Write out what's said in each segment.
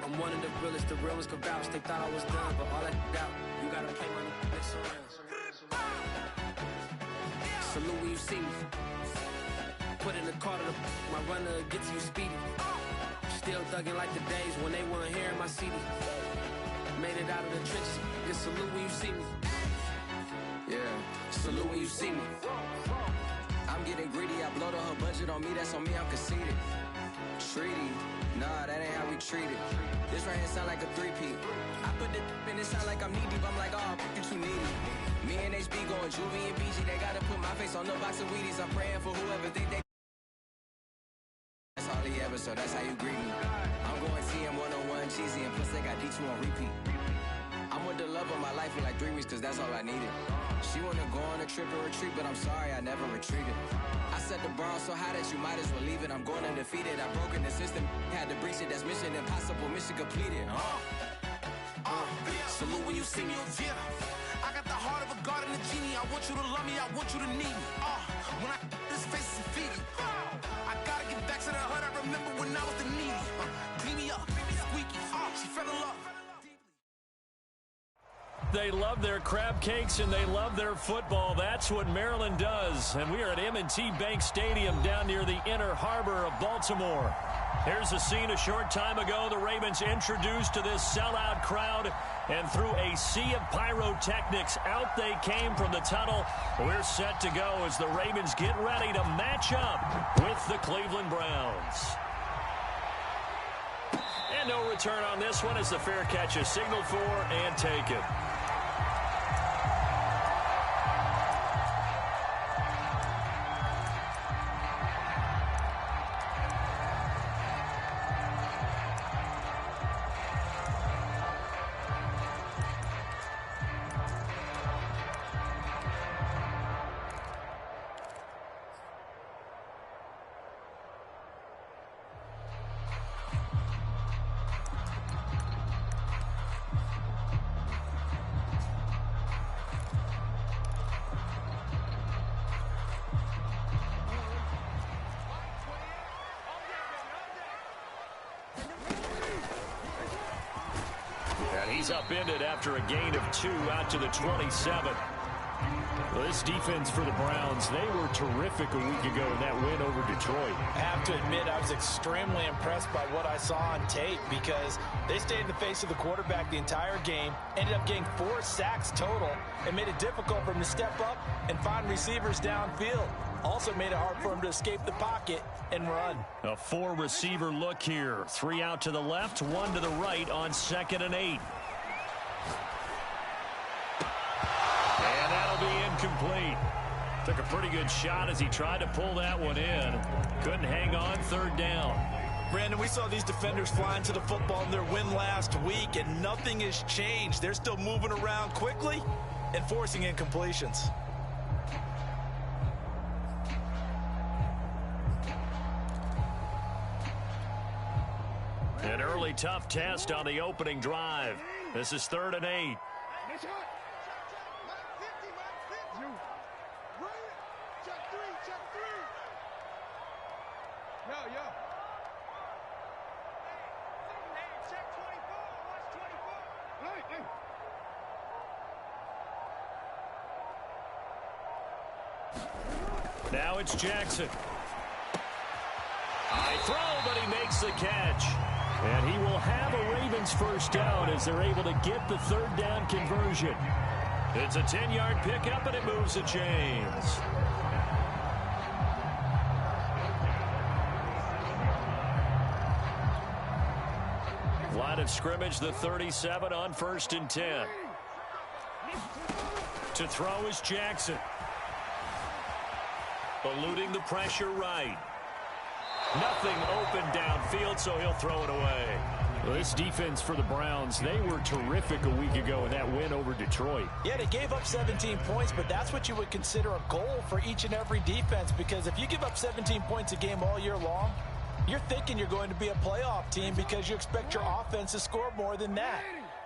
I'm one of the realest, the real ones could vouch. They thought I was done, but all I doubt, you gotta play money next around. Salute when you see me. Put in the car to my runner, get to you speedy. Still thugging like the days when they weren't hearing my CD. Made it out of the trenches. Just salute when you see me. Yeah, salute when you see me. I'm getting greedy, I blow the whole budget on me, that's on me, I'm conceited. Treaty, nah, that ain't how we treat it. This right here sound like a three-peat. I put the in it sound like I'm knee-deep, I'm like, oh, you too needy. Me and HB going Juvie and BG, they gotta put my face on the box of Wheaties. I'm praying for whoever think they. That's all he ever, so that's how you greet me. I'm going TM 101 cheesy, and plus they got D2 on repeat. I'm with the love of my life in like 3 weeks, cause that's all I needed. She wanna go on a trip and retreat, but I'm sorry, I never retreated. I set the bar so high that you might as well leave it. I'm going undefeated, I've broken the system, had to breach it, that's mission impossible, mission completed. Salute when you see me, yeah. I got the heart of a god and a genie. I want you to love me, I want you to need me. When I this face is feedy. I gotta get back to the hood, I remember when I was the needy. Clean me up, squeaky, she fell in love. They love their crab cakes and they love their football. That's what Maryland does. And we are at M&T Bank Stadium down near the Inner Harbor of Baltimore. Here's a scene a short time ago. The Ravens introduced to this sellout crowd, and through a sea of pyrotechnics, out they came from the tunnel. We're set to go as the Ravens get ready to match up with the Cleveland Browns. And no return on this one as the fair catch is signaled for and taken. He's upended after a gain of 2 out to the 27. Well, this defense for the Browns, they were terrific a week ago in that win over Detroit. I have to admit, I was extremely impressed by what I saw on tape because they stayed in the face of the quarterback the entire game, ended up getting 4 sacks total, and made it difficult for him to step up and find receivers downfield. Also made it hard for him to escape the pocket and run. A 4-receiver look here. 3 out to the left, 1 to the right on 2nd and 8. And that'll be incomplete. Took a pretty good shot as he tried to pull that one in. Couldn't hang on, 3rd down. Brandon, we saw these defenders flying to the football in their win last week, and nothing has changed. They're still moving around quickly and forcing incompletions. An early tough test on the opening drive. This is 3rd and 8. Now it's Jackson. High throw, but he makes the catch. And he will have a Ravens first down as they're able to get the 3rd down conversion. It's a 10-yard pickup, and it moves the chains. Line of scrimmage, the 37 on 1st and 10. To throw is Jackson. Eluding the pressure right. Nothing open downfield, so he'll throw it away. Well, this defense for the Browns, they were terrific a week ago in that win over Detroit. Yeah, they gave up 17 points, but that's what you would consider a goal for each and every defense, because if you give up 17 points a game all year long, you're thinking you're going to be a playoff team because you expect your offense to score more than that.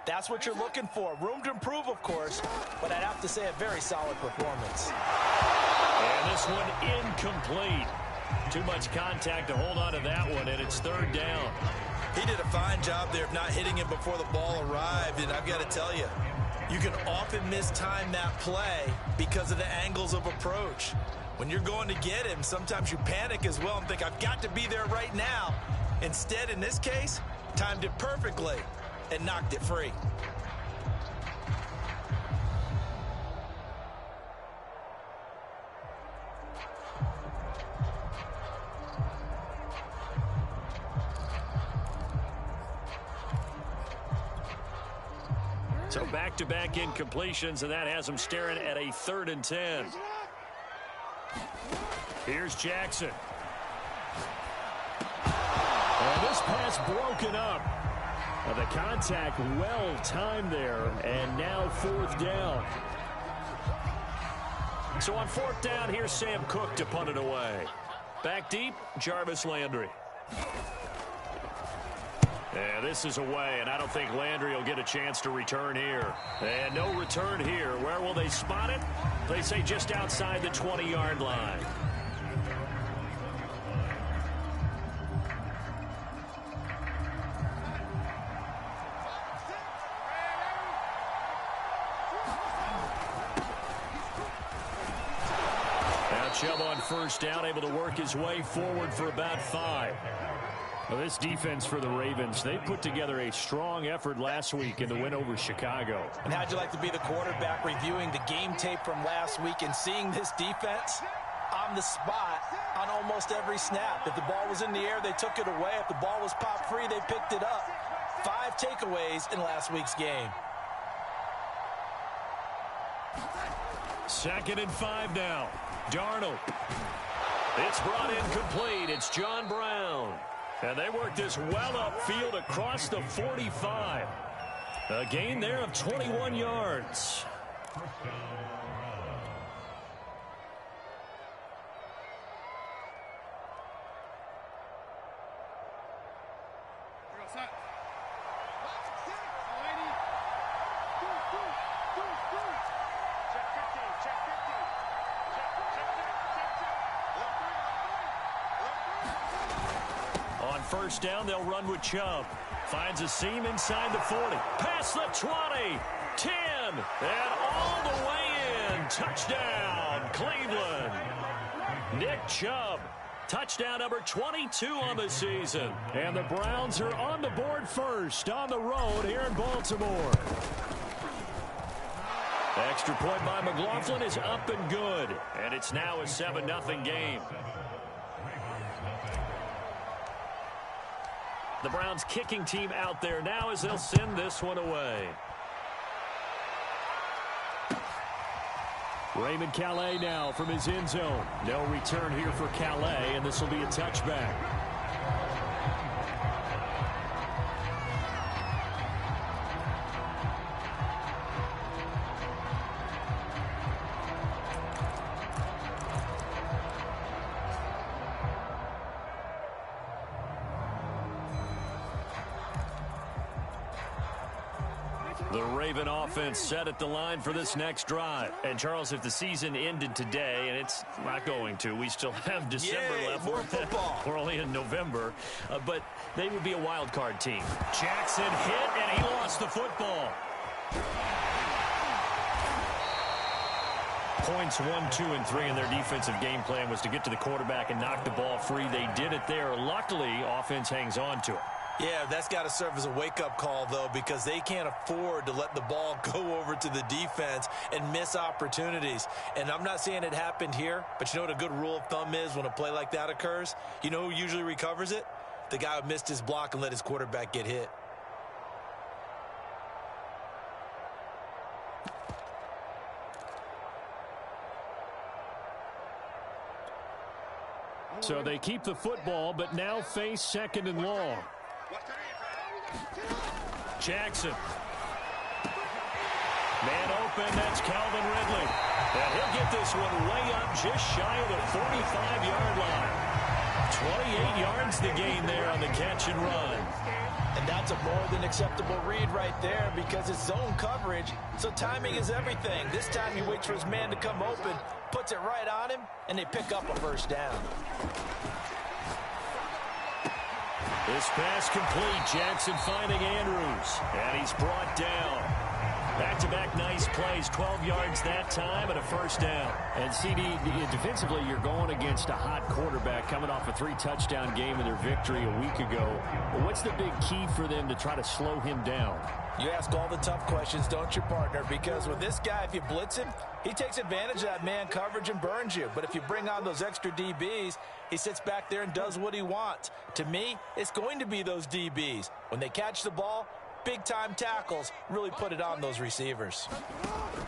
That's what you're looking for. Room to improve, of course, but I'd have to say a very solid performance. And this one incomplete. Too much contact to hold on to that one, and it's 3rd down. He did a fine job there of not hitting him before the ball arrived, and I've got to tell you, you can often mistime that play because of the angles of approach. When you're going to get him, sometimes you panic as well and think, I've got to be there right now. Instead, in this case, timed it perfectly and knocked it free. So back-to-back incompletions, and that has them staring at a 3rd and 10. Here's Jackson. And this pass broken up. The contact well timed there, and now 4th down. So on 4th down, here's Sam Cook to punt it away. Back deep, Jarvis Landry. Yeah, this is away, and I don't think Landry will get a chance to return here. And no return here. Where will they spot it? They say just outside the 20-yard line. Now Chubb on 1st down, able to work his way forward for about 5. Well, this defense for the Ravens, they put together a strong effort last week in the win over Chicago. And how'd you like to be the quarterback reviewing the game tape from last week and seeing this defense on the spot on almost every snap? If the ball was in the air, they took it away. If the ball was pop free, they picked it up. 5 takeaways in last week's game. 2nd and 5 now. Darnold. It's brought in complete. It's John Brown. And they work this well upfield across the 45. A gain there of 21 yards. On 1st down, they'll run with Chubb. Finds a seam inside the 40. Past the 20. 10. And all the way in. Touchdown, Cleveland. Nick Chubb. Touchdown number 22 on the season. And the Browns are on the board first on the road here in Baltimore. Extra point by McLaughlin is up and good. And it's now a 7-0 game. The Browns kicking team out there now as they'll send this one away. Raymond Calais now from his end zone. No return here for Calais, and this will be a touchback. The Raven offense set at the line for this next drive. And, Charles, if the season ended today, and it's not going to, we still have December left. More football. We're only in November. But they would be a wild card team. Jackson hit, and he lost the football. Points 1, 2, and 3 in their defensive game plan was to get to the quarterback and knock the ball free. They did it there. Luckily, offense hangs on to it. Yeah, that's got to serve as a wake-up call, though, because they can't afford to let the ball go over to the defense and miss opportunities. And I'm not saying it happened here, but you know what a good rule of thumb is when a play like that occurs? You know who usually recovers it? The guy who missed his block and let his quarterback get hit. So they keep the football, but now face 2nd and long. Jackson. Man open, that's Calvin Ridley. And he'll get this one way up just shy of the 45-yard line. 28 yards the gain there on the catch and run. And that's a more than acceptable read right there because it's zone coverage, so timing is everything. This time he waits for his man to come open, puts it right on him, and they pick up a 1st down. This pass complete. Jackson finding Andrews. And he's brought down. Back-to-back nice plays. 12 yards that time and a first down. And CD, defensively, you're going against a hot quarterback coming off a 3-touchdown game in their victory a week ago. But what's the big key for them to try to slow him down? You ask all the tough questions, don't you, partner? Because with this guy, if you blitz him, he takes advantage of that man coverage and burns you. But if you bring on those extra DBs, he sits back there and does what he wants. To me, it's going to be those DBs. When they catch the ball, big-time tackles really put it on those receivers.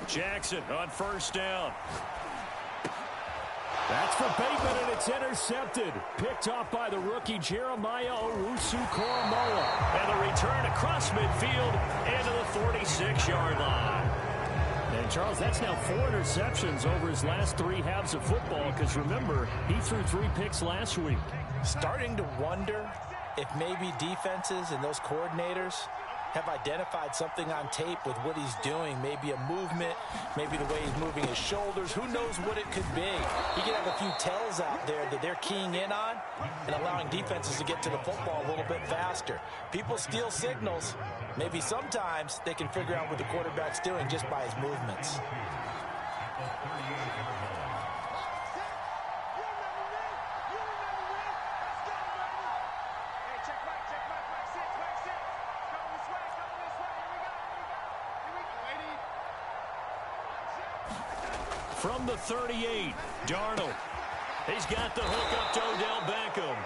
Jackson on first down. That's for Bateman, and it's intercepted. Picked off by the rookie Jeremiah Owusu-Koramoah. And the return across midfield into the 46-yard line. And, Charles, that's now 4 interceptions over his last 3 halves of football, because, remember, he threw 3 picks last week. Starting to wonder if maybe defenses and those coordinators have identified something on tape with what he's doing. Maybe a movement, maybe the way he's moving his shoulders. Who knows what it could be? He could have a few tells out there that they're keying in on and allowing defenses to get to the football a little bit faster. People steal signals. Maybe sometimes they can figure out what the quarterback's doing just by his movements. From the 38, Darnold. He's got the hook up to Odell Beckham.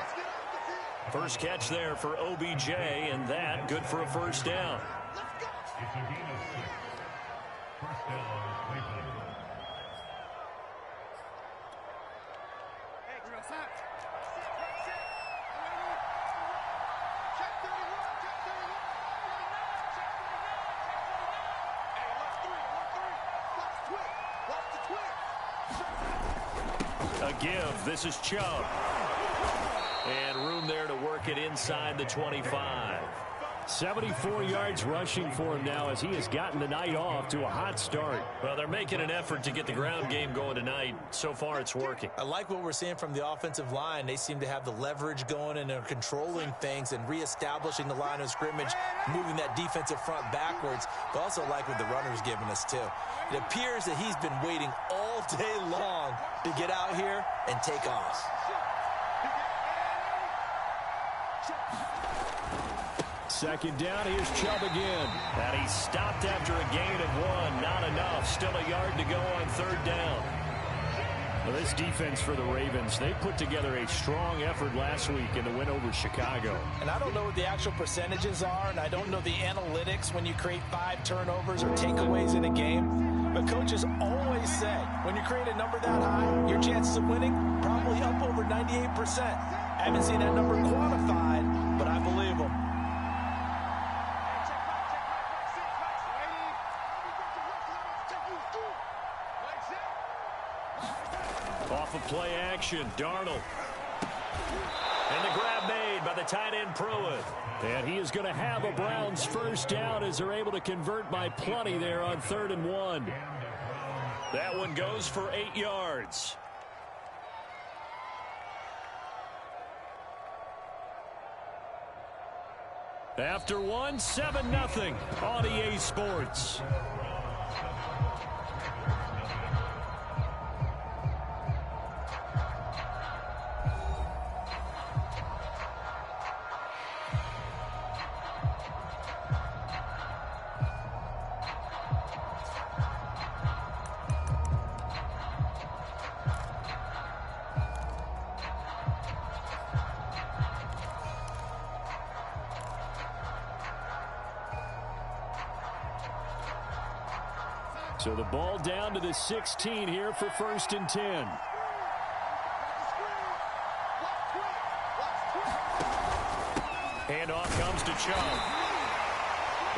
First catch there for OBJ, and that good for a first down. A give. This is Chubb. And room there to work it inside the 25. 74 yards rushing for him now as he has gotten the night off to a hot start. Well, they're making an effort to get the ground game going tonight. So far, it's working. I like what we're seeing from the offensive line. They seem to have the leverage going and are controlling things and reestablishing the line of scrimmage, moving that defensive front backwards. But also like what the runner's giving us, too. It appears that he's been waiting all day long to get out here and take off. Second down, here's Chubb again. And he stopped after a gain of 1. Not enough. Still a yard to go on third down. Well, this defense for the Ravens, they put together a strong effort last week in the win over Chicago. And I don't know what the actual percentages are, and I don't know the analytics when you create 5 turnovers or takeaways in a game. But coaches always say, when you create a number that high, your chances of winning probably up over 98%. I haven't seen that number quantified, but I believe them. Off of play action, Darnold. And the grab made by the tight end Pruitt. And he is going to have a Browns first down as they're able to convert by plenty there on 3rd and 1. That one goes for 8 yards. After 1, 7-0 on EA Sports. So the ball down to the 16 here for 1st and 10. Handoff comes to Chubb.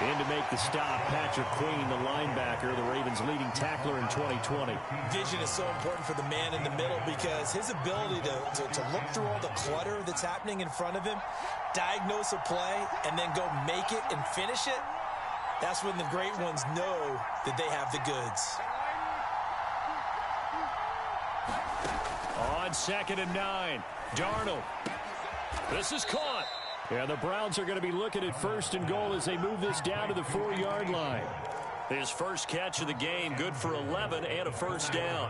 In to make the stop, Patrick Queen, the linebacker, the Ravens' leading tackler in 2020. Vision is so important for the man in the middle because his ability to look through all the clutter that's happening in front of him, diagnose a play, and then go make it and finish it, that's when the great ones know that they have the goods. On 2nd and 9, Darnold. This is caught. Yeah, the Browns are going to be looking at 1st and goal as they move this down to the 4-yard line. His first catch of the game, good for 11 and a first down.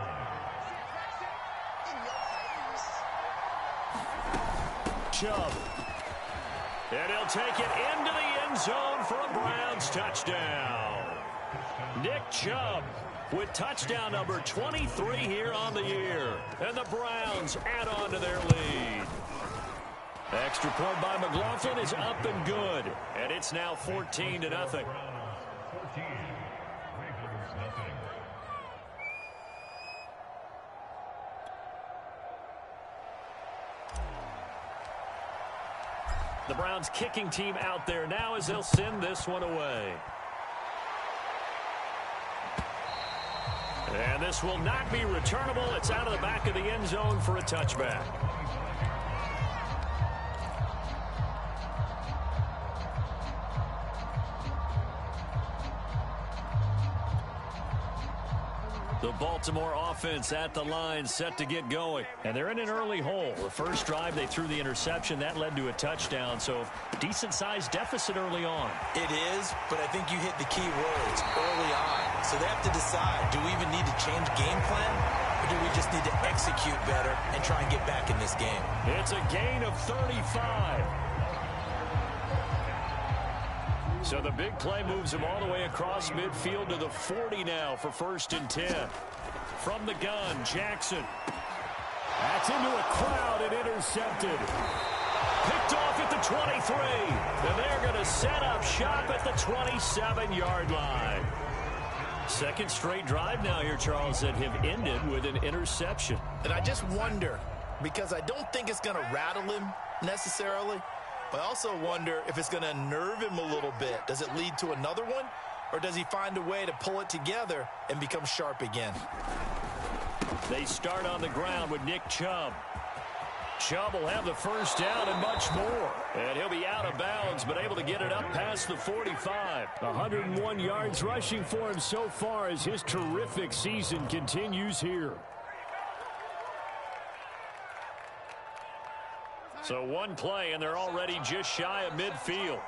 Chubb. And he'll take it into the end zone for a Browns touchdown. Nick Chubb with touchdown number 23 here on the year. And the Browns add on to their lead. Extra point by McLaughlin is up and good. And it's now 14-0. The Browns kicking team out there now as they'll send this one away. And this will not be returnable. It's out of the back of the end zone for a touchback. The Baltimore offense at the line set to get going. And they're in an early hole. The first drive, they threw the interception. That led to a touchdown. So decent-sized deficit early on. It is, but I think you hit the key words early on. So they have to decide, do we even need to change game plan? Or do we just need to execute better and try and get back in this game? It's a gain of 35. So the big play moves him all the way across midfield to the 40 now for 1st and 10. From the gun, Jackson. That's into a crowd and intercepted. Picked off at the 23. And they're going to set up shop at the 27-yard line. Second straight drive now here, Charles, that have ended with an interception. And I just wonder, because I don't think it's going to rattle him necessarily, but I also wonder if it's going to unnerve him a little bit. Does it lead to another one? Or does he find a way to pull it together and become sharp again? They start on the ground with Nick Chubb. Chubb will have the first down and much more. And he'll be out of bounds, but able to get it up past the 45. 101 yards rushing for him so far as his terrific season continues here. So one play, and they're already just shy of midfield.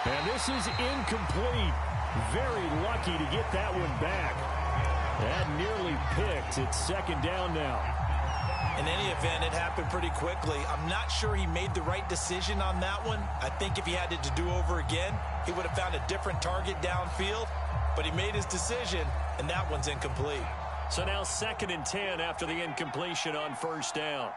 And this is incomplete. Very lucky to get that one back. That nearly picked. It's 2nd down now. In any event, it happened pretty quickly. I'm not sure he made the right decision on that one. I think if he had it to do over again, he would have found a different target downfield. But he made his decision, and that one's incomplete. So now 2nd and 10 after the incompletion on 1st down.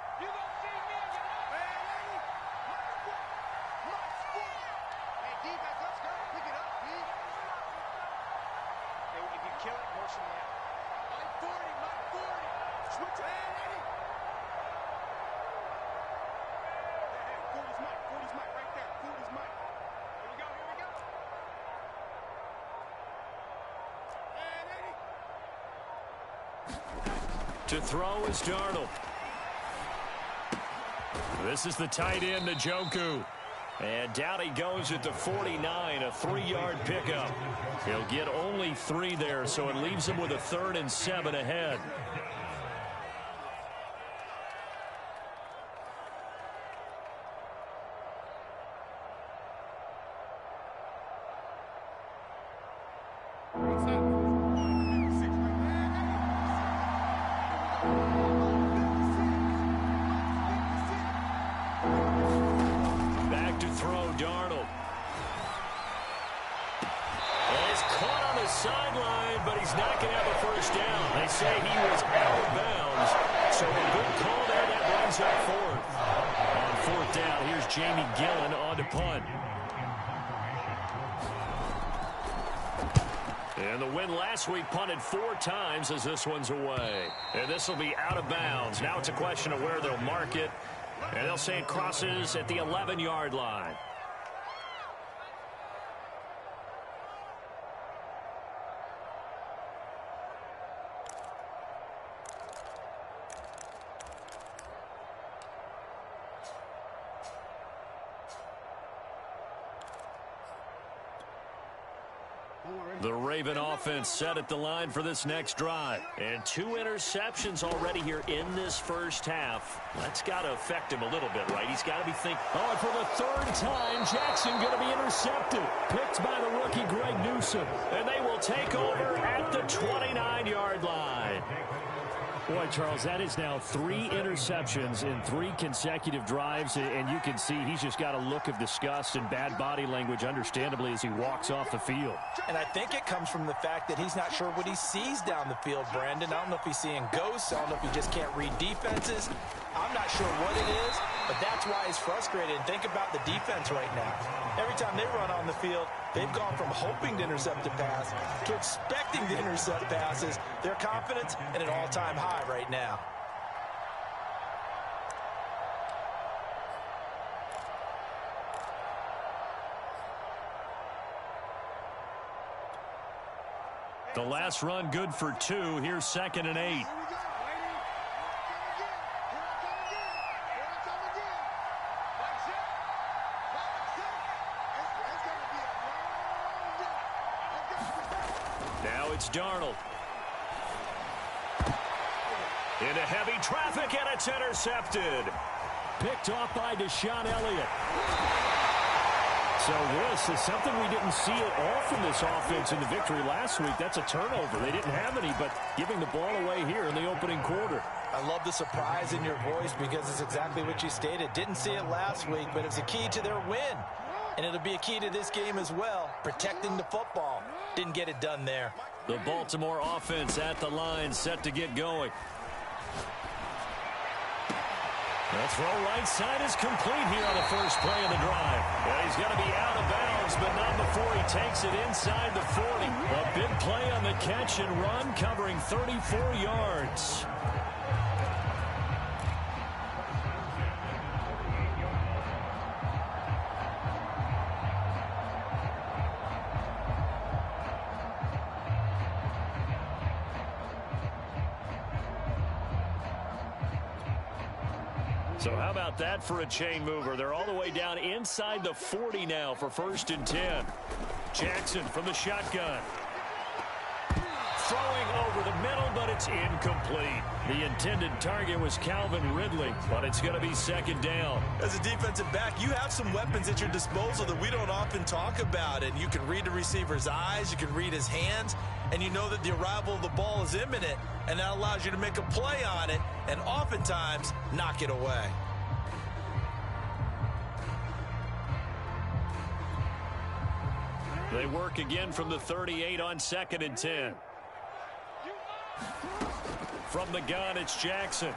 To throw is Darnold. This is the tight end, Njoku. And down he goes at the 49, a 3-yard pickup. He'll get only 3 there, so it leaves him with a 3rd and 7 ahead. Last week punted 4 times as this one's away. And this will be out of bounds. Now it's a question of where they'll mark it. And they'll say it crosses at the 11-yard line. The Raven offense set at the line for this next drive. And 2 interceptions already here in this first half. That's got to affect him a little bit, right? He's got to be thinking. Oh, and for the 3rd time, Jackson going to be intercepted. Picked by the rookie Greg Newsome. And they will take over at the 29-yard line. Boy, Charles, that is now 3 interceptions in 3 consecutive drives, and you can see he's just got a look of disgust and bad body language, understandably, as he walks off the field. And I think it comes from the fact that he's not sure what he sees down the field, Brandon. I don't know if he's seeing ghosts. I don't know if he just can't read defenses. I'm not sure what it is, but that's why he's frustrated. And think about the defense right now. Every time they run on the field, they've gone from hoping to intercept a pass to expecting to intercept passes. Their confidence at an all-time high right now. The last run good for 2. Here's 2nd and 8. Now it's Darnold. Into heavy traffic, and it's intercepted. Picked off by Deshaun Elliott. So this is something we didn't see at all from this offense in the victory last week. That's a turnover. They didn't have any, but giving the ball away here in the opening quarter. I love the surprise in your voice because it's exactly what you stated. Didn't see it last week, but it's a key to their win. And it'll be a key to this game as well, protecting the football. Didn't get it done there. The Baltimore offense at the line, set to get going. The throw right side is complete here on the first play of the drive. And he's going to be out of bounds, but not before he takes it inside the 40. A big play on the catch and run, covering 34 yards. So how about that for a chain mover? They're all the way down inside the 40 now for 1st and 10. Jackson from the shotgun. Throwing over the middle, but it's incomplete. The intended target was Calvin Ridley, but it's going to be 2nd down. As a defensive back, you have some weapons at your disposal that we don't often talk about. And you can read the receiver's eyes, you can read his hands, and you know that the arrival of the ball is imminent, and that allows you to make a play on it and oftentimes knock it away. They work again from the 38 on 2nd and 10. From the gun, it's Jackson.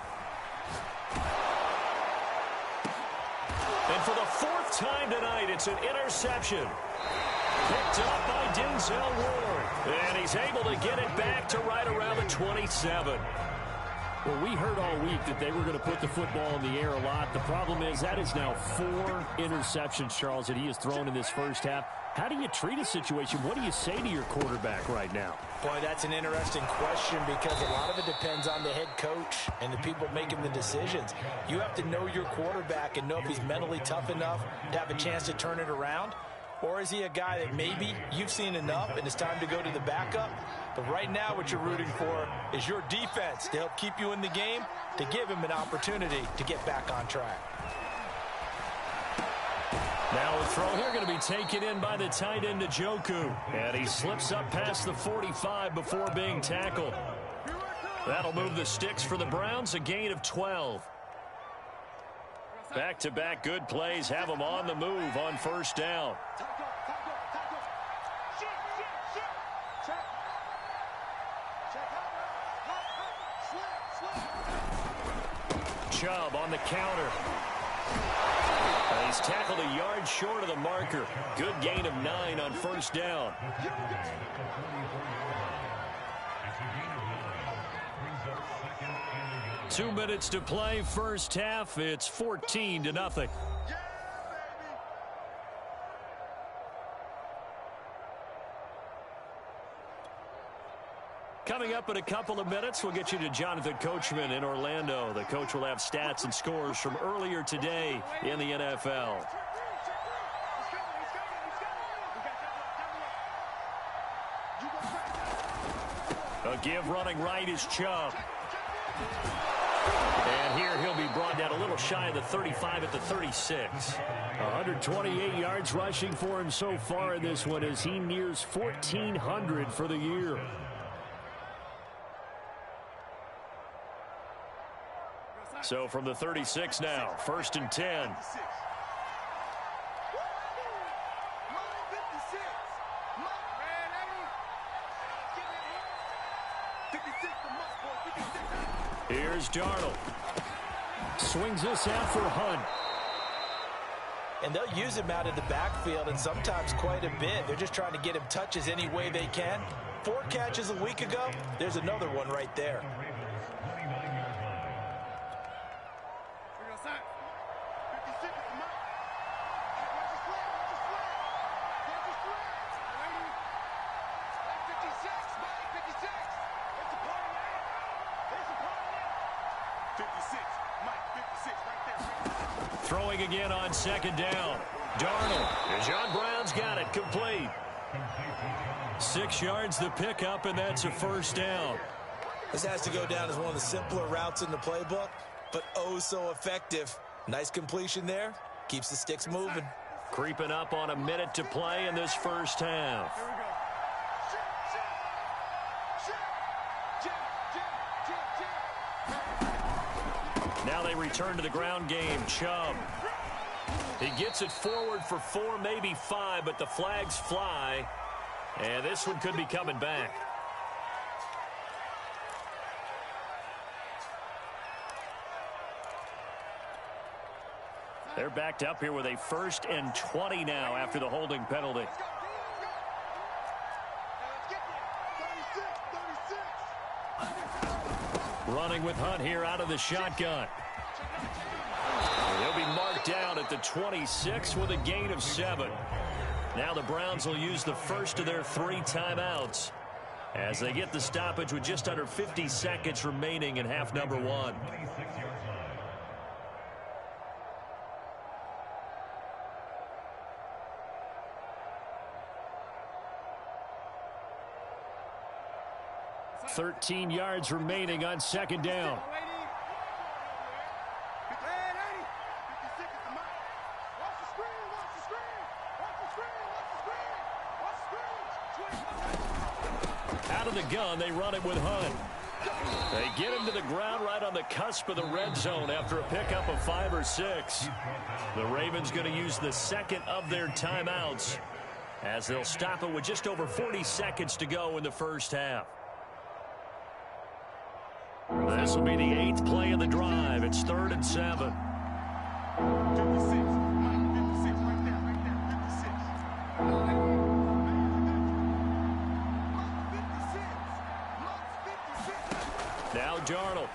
And for the 4th time tonight, it's an interception. Picked up by Denzel Ward. And he's able to get it back to right around the 27. Well, we heard all week that they were going to put the football in the air a lot. The problem is that is now 4 interceptions, Charles, that he has thrown in this first half. How do you treat a situation? What do you say to your quarterback right now? Boy, that's an interesting question because a lot of it depends on the head coach and the people making the decisions. You have to know your quarterback and know if he's mentally tough enough to have a chance to turn it around. Or is he a guy that maybe you've seen enough and it's time to go to the backup? But right now what you're rooting for is your defense to help keep you in the game, to give him an opportunity to get back on track. Now a throw here going to be taken in by the tight end Njoku. And he slips up past the 45 before being tackled. That'll move the sticks for the Browns, a gain of 12. Back-to-back good plays have them on the move on 1st down. Chubb on the counter. He's tackled a yard short of the marker. Good gain of 9 on 1st down. Two minutes to play, first half. It's 14-0. Coming up in a couple of minutes, we'll get you to Jonathan Coachman in Orlando. The coach will have stats and scores from earlier today in the NFL. A give running right is Chubb. And here he'll be brought down a little shy of the 35 at the 36. 128 yards rushing for him so far in this one as he nears 1,400 for the year. So from the 36 now, 1st and 10. Here's Darnold. Swings this out for Hunt. And they'll use him out in the backfield, and sometimes quite a bit. They're just trying to get him touches any way they can. 4 catches a week ago. There's another one right there. Throwing again on 2nd down. Darnold. And John Brown's got it complete. 6 yards the pickup, and that's a 1st down. This has to go down as one of the simpler routes in the playbook, but oh so effective. Nice completion there. Keeps the sticks moving. Creeping up on a minute to play in this 1st half. Now they return to the ground game. Chubb. He gets it forward for 4, maybe 5, but the flags fly. And this one could be coming back. They're backed up here with a 1st and 20 now after the holding penalty. Running with Hunt here out of the shotgun. He'll be marked down at the 26 with a gain of 7. Now the Browns will use the 1st of their 3 timeouts as they get the stoppage with just under 50 seconds remaining in half number 1. $13 yards remaining on 2nd down. Out of the gun, they run it with Hunt. They get him to the ground right on the cusp of the red zone after a pickup of 5 or 6. The Ravens going to use the 2nd of their timeouts as they'll stop it with just over 40 seconds to go in the 1st half. This will be the 8th play of the drive. It's 3rd and 7. Now Darnold.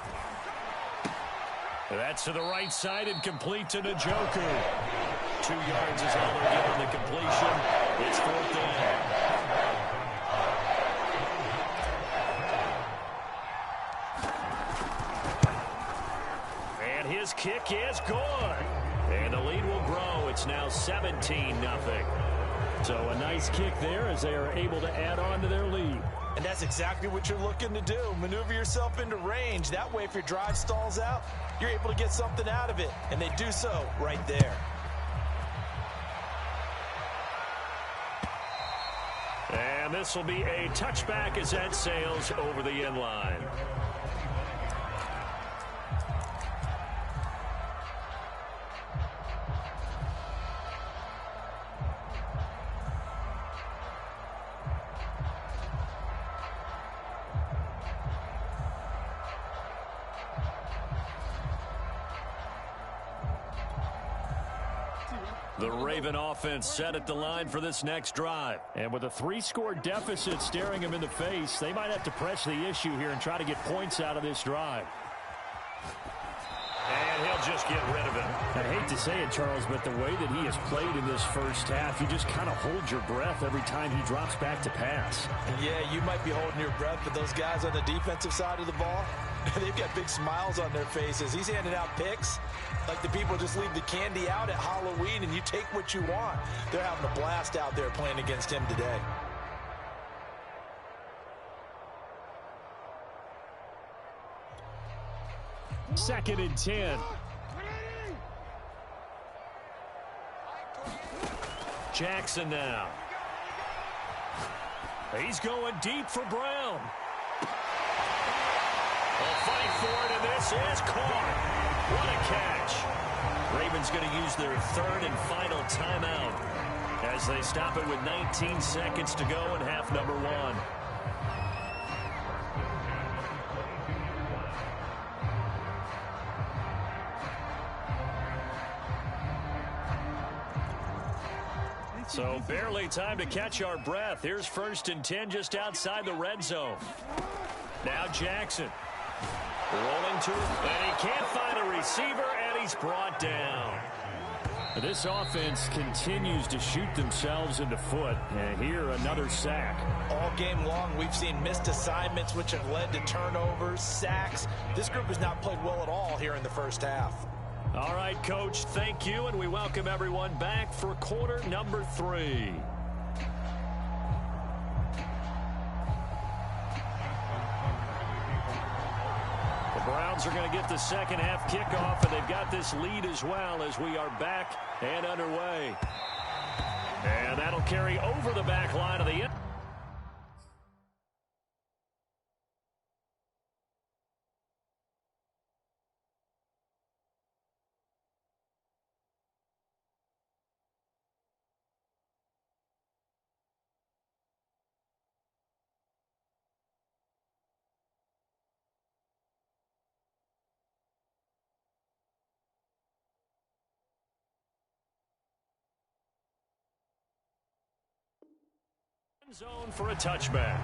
That's to the right side and complete to Njoku. 2 yards is all they're given the completion. It's 4th down. His kick is good. And the lead will grow. It's now 17-0. So a nice kick there as they are able to add on to their lead. And that's exactly what you're looking to do. Maneuver yourself into range. That way, if your drive stalls out, you're able to get something out of it. And they do so right there. And this will be a touchback as that sails over the end line. The Raven offense set at the line for this next drive. And with a 3-score deficit staring them in the face, they might have to press the issue here and try to get points out of this drive. And he'll just get rid of it. I hate to say it, Charles, but the way that he has played in this 1st half, you just kind of hold your breath every time he drops back to pass. Yeah, you might be holding your breath, but those guys on the defensive side of the ball, they've got big smiles on their faces. He's handing out picks like the people just leave the candy out at Halloween and you take what you want. They're having a blast out there playing against him today. 2nd and 10. Jackson now. He's going deep for Brown. They'll fight for it, and this is caught. What a catch. Ravens going to use their 3rd and final timeout as they stop it with 19 seconds to go in half number 1. So barely time to catch our breath. Here's 1st and 10 just outside the red zone. Now Jackson rolling to it, and he can't find a receiver, and he's brought down. This offense continues to shoot themselves in the foot, and here another sack. All game long, we've seen missed assignments, which have led to turnovers, sacks. This group has not played well at all here in the first half. All right, Coach, thank you, and we welcome everyone back for quarter number 3. The Browns are going to get the second half kickoff, and they've got this lead as well as we are back and underway. And that'll carry over the back line of the end. Zone for a touchback.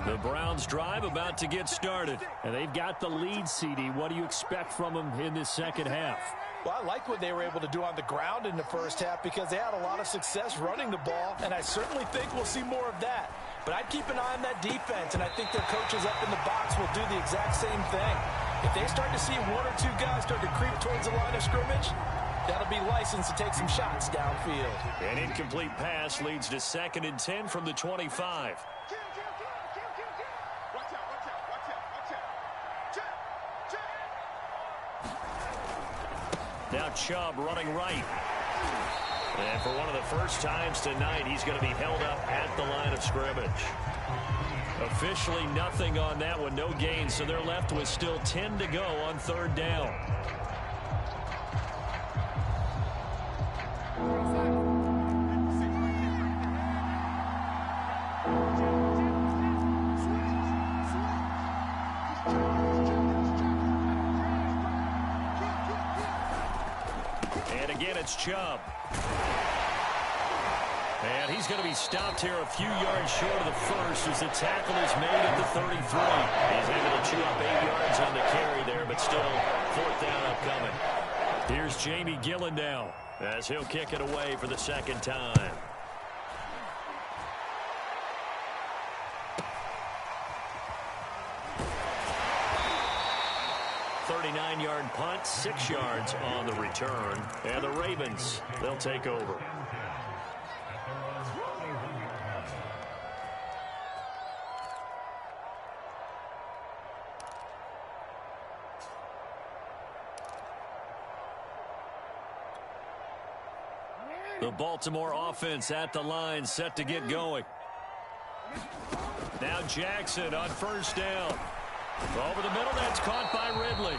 The Browns drive about to get started, and they've got the lead, CD. What do you expect from them in this second half? Well, I like what they were able to do on the ground in the first half because they had a lot of success running the ball, and I certainly think we'll see more of that. But I'd keep an eye on that defense, and I think their coaches up in the box will do the exact same thing. If they start to see 1 or 2 guys start to creep towards the line of scrimmage, that'll be licensed to take some shots downfield. An incomplete pass leads to 2nd and 10 from the 25. Now Chubb running right. And for one of the first times tonight, he's going to be held up at the line of scrimmage. Officially nothing on that one, no gain, so they're left with still 10 to go on 3rd down. And again, it's Chubb. And he's going to be stopped here a few yards short of the first as the tackle is made at the 33. He's able to chew up 8 yards on the carry there, but still 4th down upcoming. Here's Jamie Gillen now as he'll kick it away for the 2nd time. Yard punt, 6 yards on the return, and the Ravens, they'll take over. The Baltimore offense at the line, set to get going. Now Jackson on 1st down. Over the middle, that's caught by Ridley.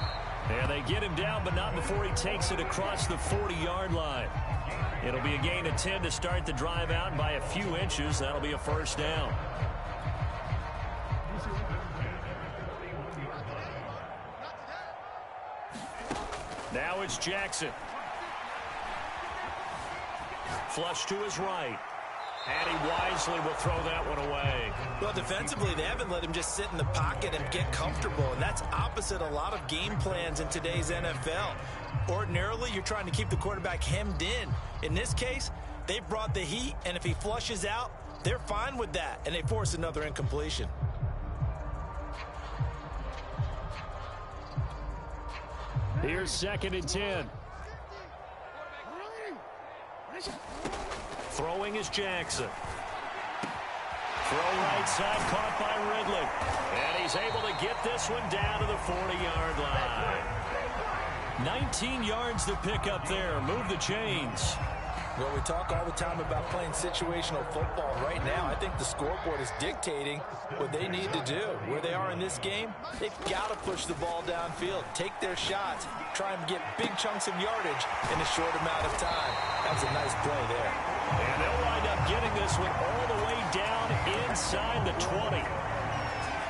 And they get him down, but not before he takes it across the 40-yard line. It'll be a gain of 10 to start the drive out, and by a few inches, that'll be a 1st down. Now it's Jackson. Flush to his right. And he wisely will throw that one away. Well, defensively, they haven't let him just sit in the pocket and get comfortable, and that's opposite a lot of game plans in today's NFL. Ordinarily, you're trying to keep the quarterback hemmed in. In this case, they've brought the heat, and if he flushes out, they're fine with that, and they force another incompletion. Here's 2nd and 10. Throwing is Jackson. Throw right side, caught by Ridley. And he's able to get this one down to the 40-yard line. 19 yards to pick up there. Move the chains. Well, we talk all the time about playing situational football. Right now, I think the scoreboard is dictating what they need to do. Where they are in this game, they've got to push the ball downfield, take their shots, try and get big chunks of yardage in a short amount of time. That's a nice play there. And they'll wind up getting this one all the way down inside the 20.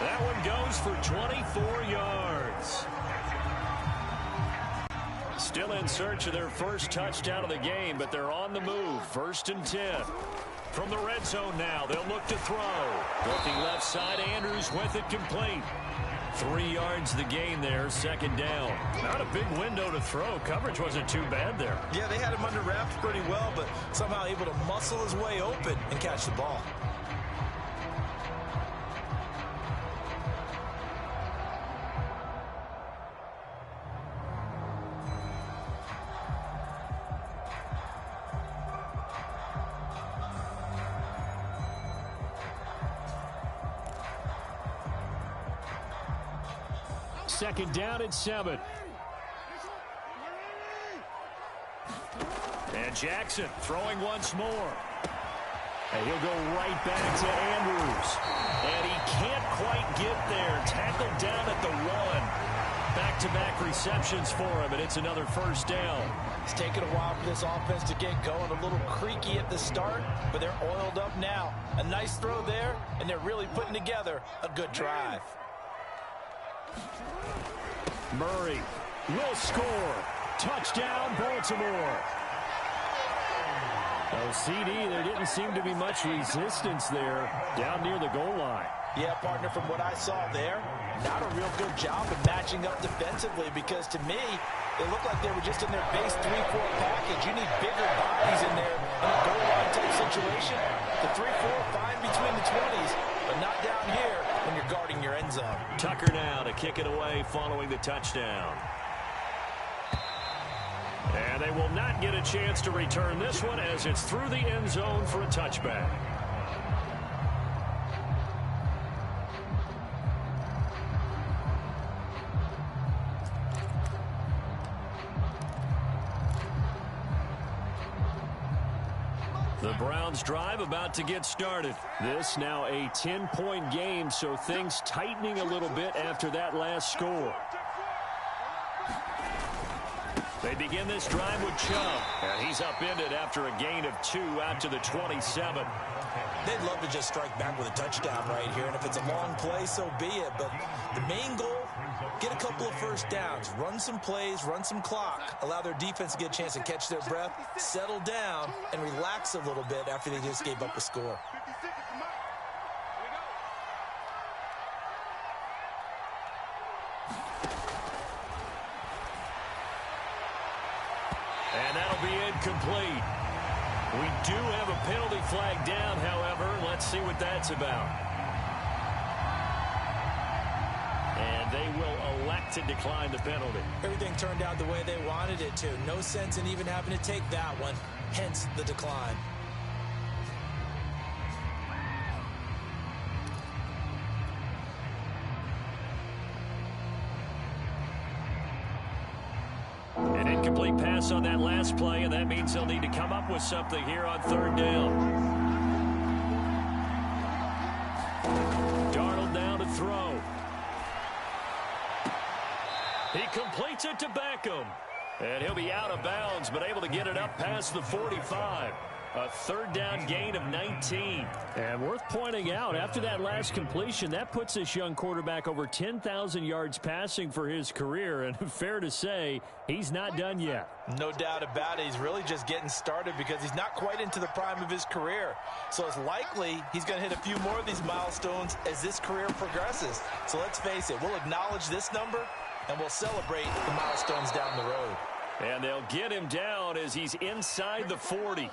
That one goes for 24 yards. Still in search of their first touchdown of the game, but they're on the move. 1st and 10. From the red zone now, they'll look to throw. Looking left side, Andrews with it complete. 3 yards the gain there, 2nd down. Not a big window to throw. Coverage wasn't too bad there. Yeah, they had him under wraps pretty well, but somehow able to muscle his way open and catch the ball. Second down and 7. And Jackson throwing once more. And he'll go right back to Andrews. And he can't quite get there. Tackled down at the 1. Back-to-back receptions for him, and it's another 1st down. It's taken a while for this offense to get going. A little creaky at the start, but they're oiled up now. A nice throw there, and they're really putting together a good drive. Murray will score. Touchdown, Baltimore. Oh, CD, there didn't seem to be much resistance there down near the goal line. Yeah, partner, from what I saw there, not a real good job of matching up defensively because to me, it looked like they were just in their base 3-4 package. You need bigger bodies in there in a goal line type situation. The 3-4 fine between the 20s, but not down here when you're guarding your end zone. Tucker now to kick it away following the touchdown. And they will not get a chance to return this one as it's through the end zone for a touchback. The Browns drive about to get started. This now a 10-point game, so things tightening a little bit after that last score. They begin this drive with Chubb, and he's upended after a gain of 2 out to the 27. They'd love to just strike back with a touchdown right here, and if it's a long play, so be it. But the main goal, get a couple of first downs, run some plays, run some clock, allow their defense to get a chance to catch their breath, settle down, and relax a little bit after they just gave up a score. And that'll be incomplete. We do have a penalty flag down, however. Let's see what that's about. And they will elect to decline the penalty. Everything turned out the way they wanted it to. No sense in even having to take that one, hence the decline. An incomplete pass on that last play, and that means they'll need to come up with something here on 3rd down. Darnold now to throw. He completes it to Beckham. And he'll be out of bounds, but able to get it up past the 45. A 3rd down gain of 19. And worth pointing out, after that last completion, that puts this young quarterback over 10,000 yards passing for his career. And fair to say, he's not done yet. No doubt about it. He's really just getting started because he's not quite into the prime of his career. So it's likely he's going to hit a few more of these milestones as this career progresses. So let's face it, we'll acknowledge this number and we'll celebrate the milestones down the road. And they'll get him down as he's inside the 40.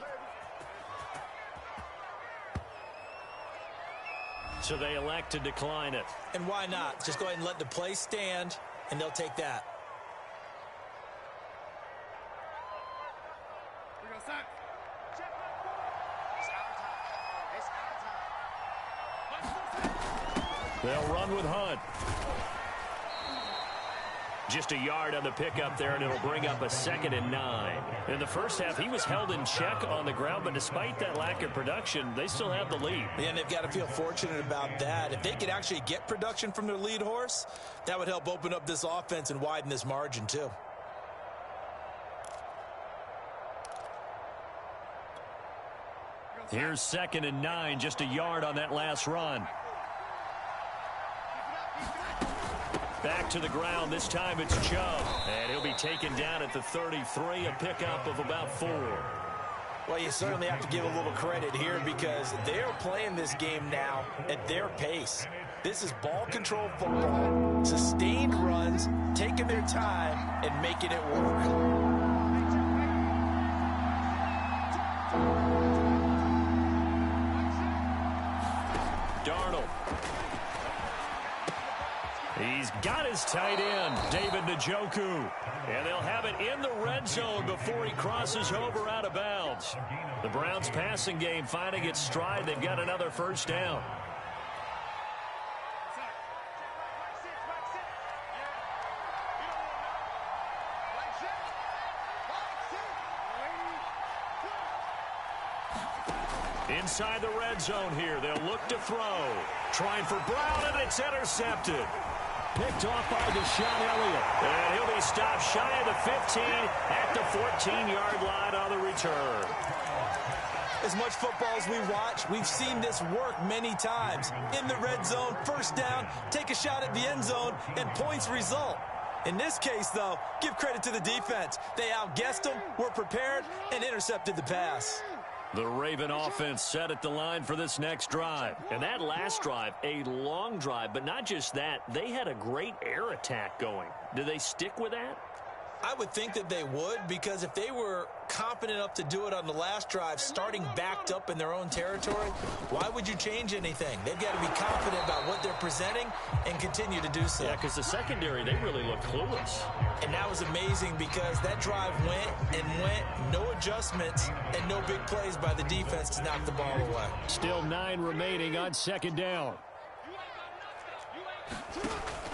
So they elect to decline it. And why not? Just go ahead and let the play stand, and they'll take that. They'll run with Hunt. Just a yard on the pickup there, and it'll bring up a 2nd and 9. In the first half, he was held in check on the ground, but despite that lack of production, they still have the lead. And they've got to feel fortunate about that. If they could actually get production from their lead horse, that would help open up this offense and widen this margin too. Here's 2nd and 9, just a yard on that last run. Back to the ground. This time it's Chubb. And he'll be taken down at the 33, a pickup of about 4. Well, you certainly have to give a little credit here because they are playing this game now at their pace. This is ball control football, sustained runs, taking their time, and making it work. Darnold. He's got his tight end, David Njoku. And they'll have it in the red zone before he crosses over out of bounds. The Browns passing game finding its stride. They've got another first down. Inside the red zone here. They'll look to throw. Trying for Brown, and it's intercepted. Picked off by Deshaun Elliott. And he'll be stopped shy of the 15 at the 14-yard line on the return. As much football as we watch, we've seen this work many times. In the red zone, first down, take a shot at the end zone, and points result. In this case, though, give credit to the defense. They outguessed them, were prepared, and intercepted the pass. The Raven offense set at the line for this next drive. And that last drive, a long drive, but not just that. They had a great air attack going. Do they stick with that? I would think that they would, because if they were confident enough to do it on the last drive, starting backed up in their own territory, why would you change anything? They've got to be confident about what they're presenting and continue to do so. Yeah, because the secondary, they really look clueless. And that was amazing because that drive went and went, no adjustments, and no big plays by the defense to knock the ball away. Still 9 remaining on 2nd down.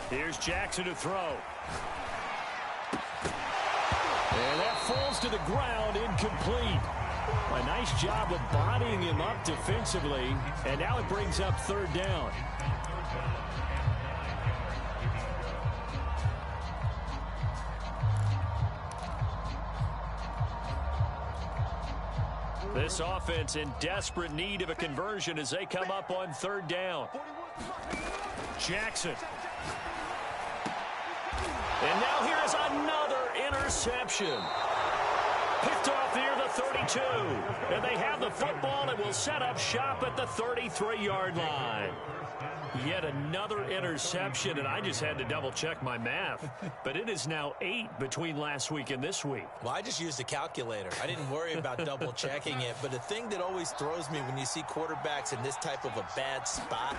Here's Jackson to throw. And that falls to the ground, incomplete. A nice job of bodying him up defensively, and now it brings up 3rd down. This offense in desperate need of a conversion as they come up on 3rd down. Jackson. And now here is another interception. Picked off near the 32. And they have the football and will set up shop at the 33-yard line. Yet another interception, and I just had to double-check my math. But it is now 8 between last week and this week. Well, I just used a calculator. I didn't worry about double-checking it. But the thing that always throws me when you see quarterbacks in this type of a bad spot,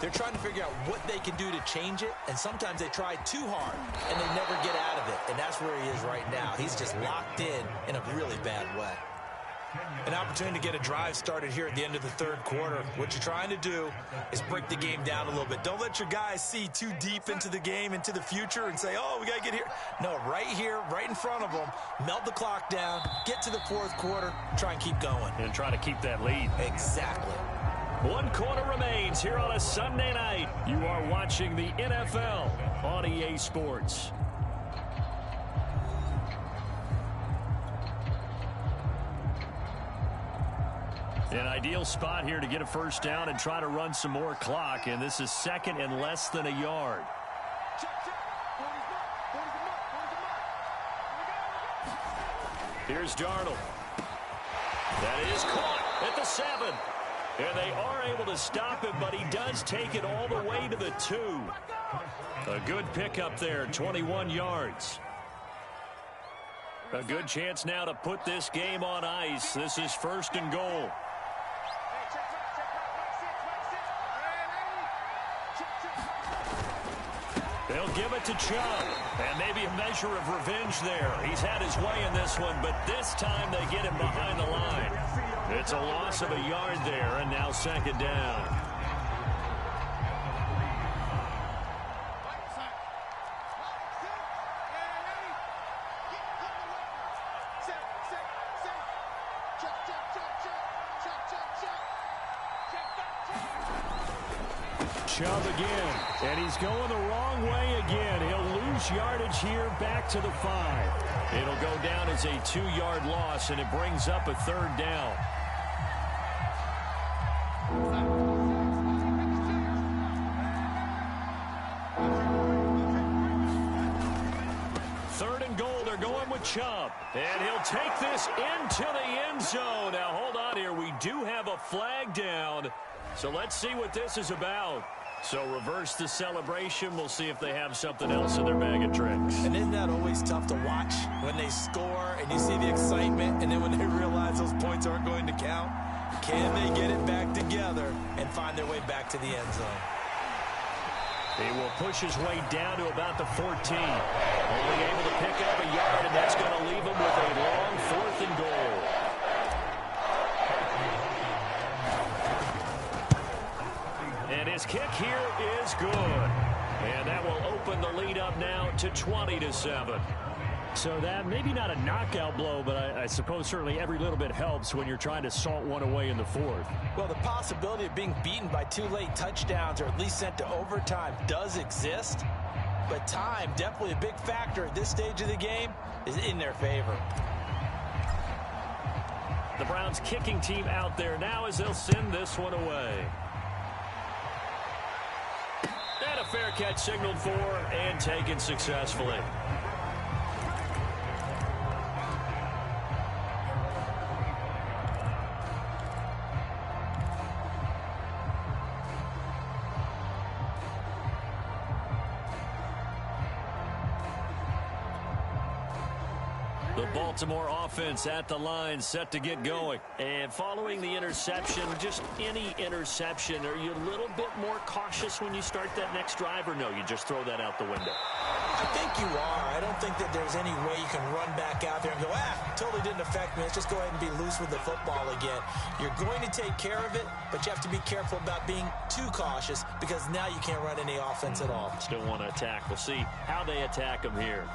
they're trying to figure out what they can do to change it, and sometimes they try too hard, and they never get out of it. And that's where he is right now. He's just locked in a really bad way. An opportunity to get a drive started here at the end of the 3rd quarter. What you're trying to do is break the game down a little bit. Don't let your guys see too deep into the game, into the future, and say, oh, we got to get here. No, right here, right in front of them, melt the clock down, get to the 4th quarter, try and keep going. And try to keep that lead. Exactly. 1 quarter remains here on a Sunday night. You are watching the NFL on EA Sports. An ideal spot here to get a first down and try to run some more clock, and this is 2nd and less than a yard. Here's Darnold. That is caught at the 7. And they are able to stop him, but he does take it all the way to the 2. A good pickup there, 21 yards. A good chance now to put this game on ice. This is 1st and goal. They'll give it to Chubb. And maybe a measure of revenge there. He's had his way in this one, but this time they get him behind the line. It's a loss of a yard there, and now 2nd down. Chubb again. And he's going the wrong way again. He'll lose yardage here back to the 5. It'll go down as a 2-yard loss, and it brings up a 3rd down. Chubb, and he'll take this into the end zone. Now, hold on here. We do have a flag down, so let's see what this is about. So reverse the celebration. We'll see if they have something else in their bag of tricks. And isn't that always tough to watch when they score and you see the excitement, and then when they realize those points aren't going to count? Can they get it back together and find their way back to the end zone? He will push his way down to about the 14. Only able to pick up a yard, and that's going to leave him with a long 4th and goal. And his kick here is good. And that will open the lead up now to 20-7. So that maybe not a knockout blow, but I suppose certainly every little bit helps when you're trying to salt one away in the 4th. Well, the possibility of being beaten by 2 late touchdowns or at least sent to overtime does exist. But time, definitely a big factor at this stage of the game, is in their favor. The Browns kicking team out there now as they'll send this one away. And a fair catch signaled for and taken successfully. Baltimore offense at the line, set to get going. And following the interception, just any interception, are you a little bit more cautious when you start that next drive, or no, you just throw that out the window? I think you are. I don't think that there's any way you can run back out there and go, totally didn't affect me. Let's just go ahead and be loose with the football again. You're going to take care of it, but you have to be careful about being too cautious because now you can't run any offense at all. Still want to attack. We'll see how they attack them here.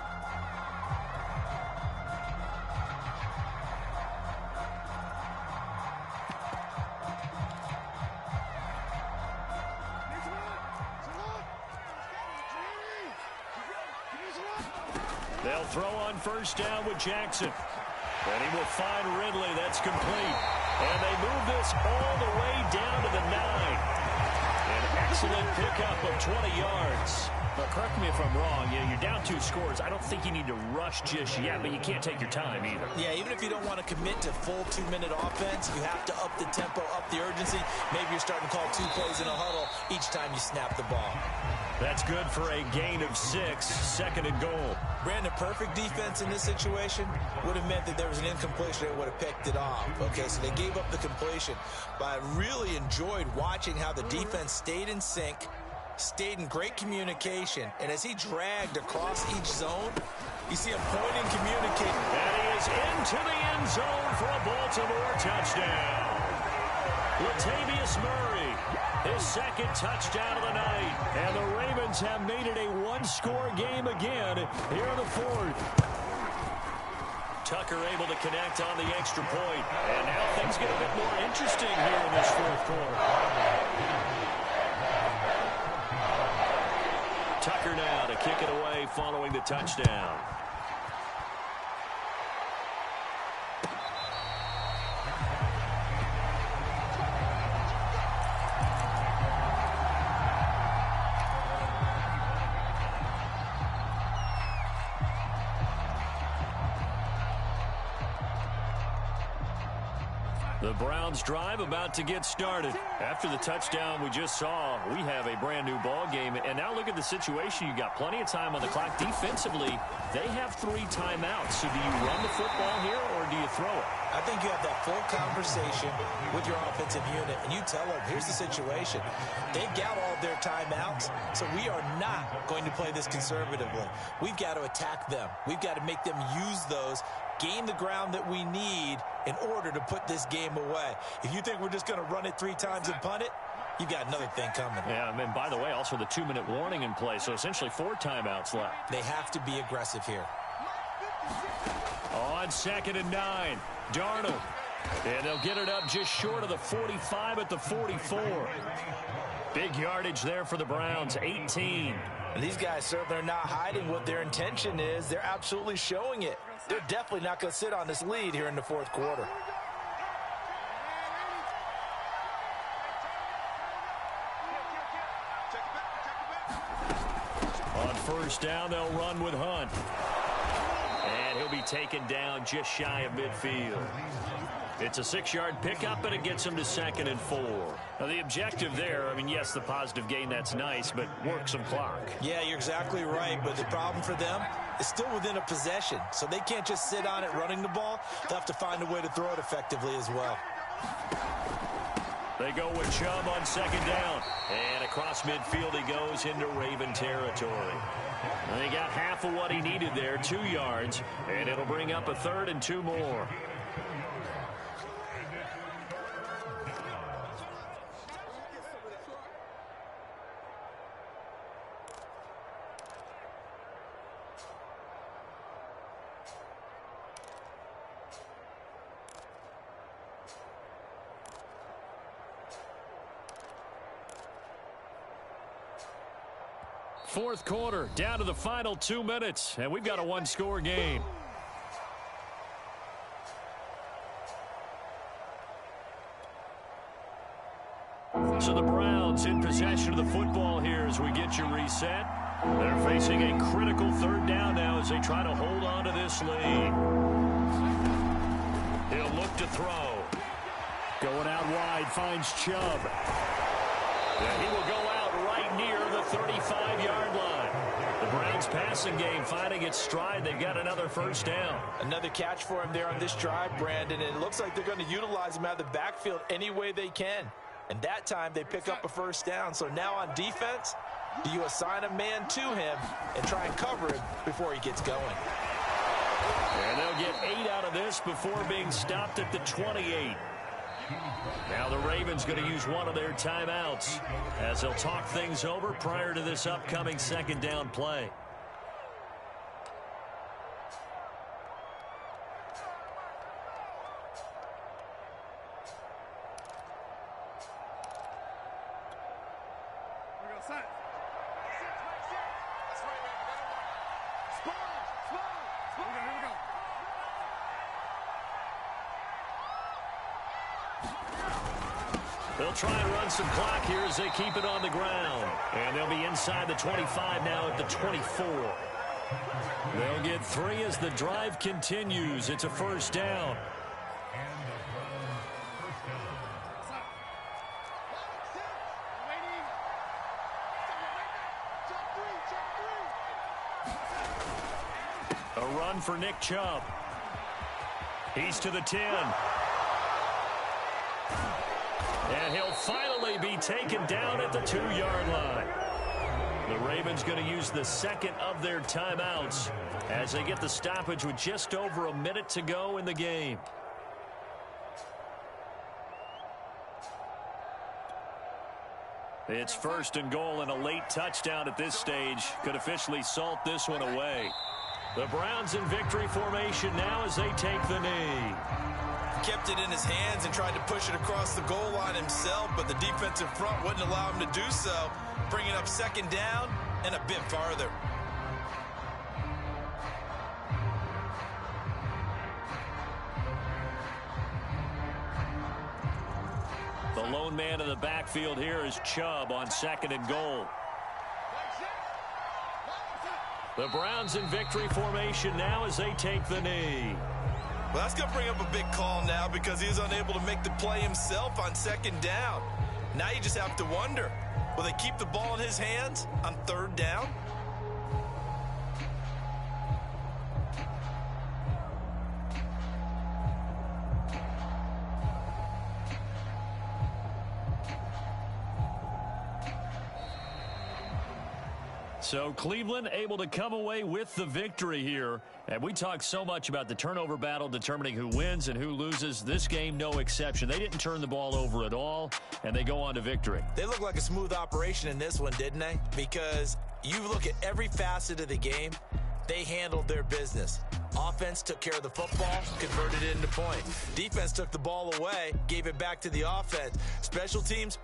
They'll throw on 1st down with Jackson. And he will find Ridley. That's complete. And they move this all the way down to the 9. An excellent pickup of 20 yards. But correct me if I'm wrong. You're down 2 scores. I don't think you need to rush just yet, but you can't take your time either. Yeah, even if you don't want to commit to full 2-minute offense, you have to up the tempo, up the urgency. Maybe you're starting to call 2 plays in a huddle each time you snap the ball. That's good for a gain of 6, 2nd and goal. Brandon, perfect defense in this situation would have meant that there was an incompletion. They would have picked it off. Okay, so they gave up the completion. But I really enjoyed watching how the defense stayed in sync, stayed in great communication. And as he dragged across each zone, you see him pointing, communicating. And he is into the end zone for a Baltimore touchdown. Latavius Murray, his 2nd touchdown of the night. And the Ravens have made it a 1-score game again here in the 4th. Tucker able to connect on the extra point. And now things get a bit more interesting here in this 4th quarter. Tucker now to kick it away following the touchdown. The Browns drive about to get started. After the touchdown we just saw, we have a brand new ball game. And now look at the situation. You got plenty of time on the clock. Defensively, they have 3 timeouts. So do you run the football here or do you throw it? I think you have that full conversation with your offensive unit, and you tell them, here's the situation. They've got all their timeouts, so we are not going to play this conservatively. We've got to attack them. We've got to make them use those, gain the ground that we need in order to put this game away. If you think we're just going to run it 3 times and punt it, you've got another thing coming. Yeah, and by the way, also the 2-minute warning in play, so essentially 4 timeouts left. They have to be aggressive here. On 2nd and 9, Darnold And they'll get it up just short of the 45 at the 44. Big yardage there for the Browns, 18. And these guys certainly are not hiding what their intention is. They're absolutely showing it. They're definitely not going to sit on this lead here in the fourth quarter. On first down, they'll run with Hunt. And he'll be taken down just shy of midfield. It's a 6-yard pickup, and it gets him to 2nd and 4. Now, the objective there, I mean, yes, the positive gain, that's nice, but work some clock. Yeah, you're exactly right, but the problem for them is still within a possession, so they can't just sit on it running the ball. They'll have to find a way to throw it effectively as well. They go with Chubb on 2nd down, and across midfield he goes into Raven territory. And he got half of what he needed there, 2 yards, and it'll bring up a 3rd and 2 more. Fourth quarter, down to the final 2 minutes, and we've got a 1-score game. So the Browns in possession of the football here as we get you reset. They're facing a critical 3rd down now as they try to hold on to this lead. He'll look to throw. Going out wide, finds Chubb. And he will go out right near the 35-yard line. The Browns passing game finding its stride. They've got another 1st down. Another catch for him there on this drive, Brandon, and it looks like they're going to utilize him out of the backfield any way they can. And that time they pick up a 1st down. So now on defense, do you assign a man to him and try and cover him before he gets going? And they'll get 8 out of this before being stopped at the 28. Now the Ravens going to use one of their timeouts as they'll talk things over prior to this upcoming 2nd down play. They'll try and run some clock here as they keep it on the ground. And they'll be inside the 25 now at the 24. They'll get 3 as the drive continues. It's a 1st down. A run for Nick Chubb. He's to the 10. And he'll finally be taken down at the 2-yard line. The Ravens going to use the 2nd of their timeouts as they get the stoppage with just over a minute to go in the game. It's 1st and goal, and a late touchdown at this stage could officially salt this one away. The Browns in victory formation now as they take the knee. Kept it in his hands and tried to push it across the goal line himself, but the defense in front wouldn't allow him to do so, bringing up 2nd down and a bit farther. The lone man in the backfield here is Chubb on 2nd and goal. The Browns in victory formation now as they take the knee. Well, that's going to bring up a big call now because he was unable to make the play himself on 2nd down. Now you just have to wonder, will they keep the ball in his hands on 3rd down? So Cleveland able to come away with the victory here. And we talk so much about the turnover battle determining who wins and who loses. This game, no exception. They didn't turn the ball over at all, and they go on to victory. They look like a smooth operation in this one, didn't they? Because you look at every facet of the game, they handled their business. Offense took care of the football, converted it into point. Defense took the ball away, gave it back to the offense. Special teams